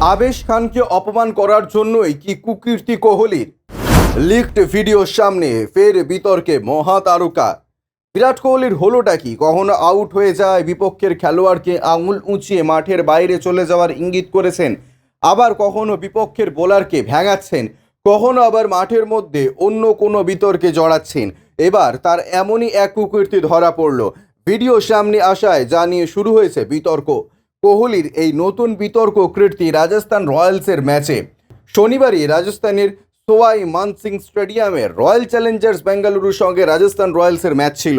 আবেশ খানকে অপমান করার জন্যই কি কুকীর্তি কোহলির? লিকড ভিডিওর সামনে ফের বিতর্কে মহাতারকা। বিরাট কোহলির হলোটা কি? কখনো আউট হয়ে যায় বিপক্ষের খেলোয়াড়কে আঙুল উঁচিয়ে মাঠের বাইরে চলে যাওয়ার ইঙ্গিত করেছেন, আবার কখনো বিপক্ষের বোলারকে ভেঙাচ্ছেন, কখনো আবার মাঠের মধ্যে অন্য কোনো বিতর্কে জড়াচ্ছেন। এবার তার এমনই এক কুকীর্তি ধরা পড়ল। ভিডিও সামনে আসায় যা নিয়ে শুরু হয়েছে বিতর্ক। কোহলির এই নতুন বিতর্ক কীর্তি রাজস্থান রয়্যালসের ম্যাচে। শনিবারই রাজস্থানের সোয়াই মানসিং স্টেডিয়ামে রয়্যাল চ্যালেঞ্জার্স বেঙ্গালুরুর সঙ্গে রাজস্থান রয়্যালসের ম্যাচ ছিল।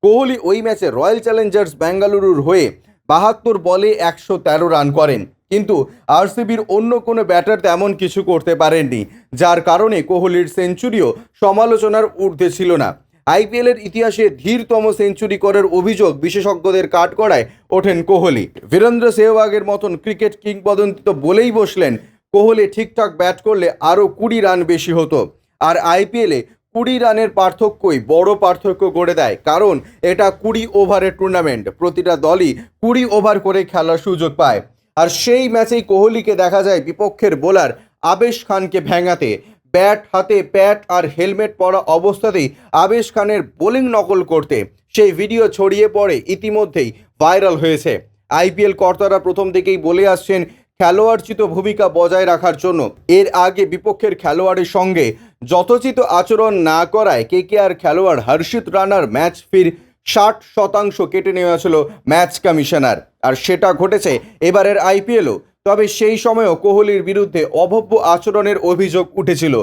কোহলি ওই ম্যাচে রয়্যাল চ্যালেঞ্জার্স বেঙ্গালুরুর হয়ে 72 বলে 113 রান করেন, কিন্তু আরসিবির অন্য কোনো ব্যাটার তেমন কিছু করতে পারেননি, যার কারণে কোহলির সেঞ্চুরিও সমালোচনার ঊর্ধ্বে ছিল না। আইপিএলের ইতিহাসে ধীরতম সেঞ্চুরি করার অভিযোগ বিশেষজ্ঞদের কাঠগড়ায় ওঠেন কোহলি। বীরেন্দ্র সেহবাগের মতন ক্রিকেট কিংবদন্তি তো বলেই বসলেন, কোহলি ঠিকঠাক ব্যাট করলে আরও 20 রান বেশি হতো। আর আইপিএলে 20 রানের পার্থক্যই বড় পার্থক্য করে দেয়, কারণ এটা 20 ওভারের টুর্নামেন্ট। প্রতিটা দলই 20 ওভার করে খেলার সুযোগ পায়। আর সেই ম্যাচেই কোহলিকে দেখা যায় বিপক্ষের বোলার আবেশ খানকে ভেঙাতে। ব্যাট হাতে প্যাড আর হেলমেট পরা অবস্থাতেই আবেশ খানের বোলিং নকল করতে। সেই ভিডিও ছড়িয়ে পড়ে ইতিমধ্যেই ভাইরাল হয়েছে। আইপিএল কর্তারা প্রথম থেকেই বলে আসছেন খেলোয়াড়চিত ভূমিকা বজায় রাখার জন্য। এর আগে বিপক্ষের খেলোয়াড়ের সঙ্গে যথোচিত আচরণ না করায় কেকেআর খেলোয়াড় হর্ষিত রানার ম্যাচ ফির 60% কেটে নেওয়া ছিল ম্যাচ কমিশনার। আর সেটা ঘটেছে এবারের আইপিএলও। তবে সেই সময়ও কোহলির বিরুদ্ধে অভব্য আচরণের অভিযোগ উঠেছিল।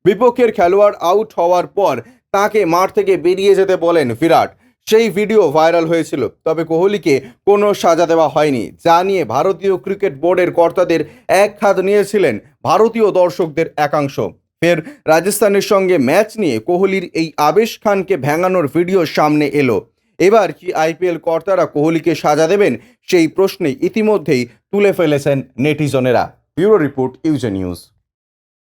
বিপক্ষের খেলোয়াড় আউট হওয়ার পর তাকে মাঠ থেকে বেরিয়ে যেতে বলেন বিরাট। সেই ভিডিও ভাইরাল হয়েছিল, তবে কোহলিকে কোনো সাজা দেওয়া হয়নি, যা নিয়ে ভারতীয় ক্রিকেট বোর্ডের কর্তাদের একহাত নিয়েছিলেন ভারতীয় দর্শকদের একাংশ। ফের রাজস্থানের সঙ্গে ম্যাচ নিয়ে কোহলির এই আবেশ খানকে ভেঙানোর ভিডিও সামনে এলো। এবার কি আইপিএল কর্তারা কোহলিকে সাজা দেবেন, সেই প্রশ্নে ইতিমধ্যেই তুলে ফেলেছেন নেটিজনেরা। ব্যুরো রিপোর্ট, ইউজে নিউজ।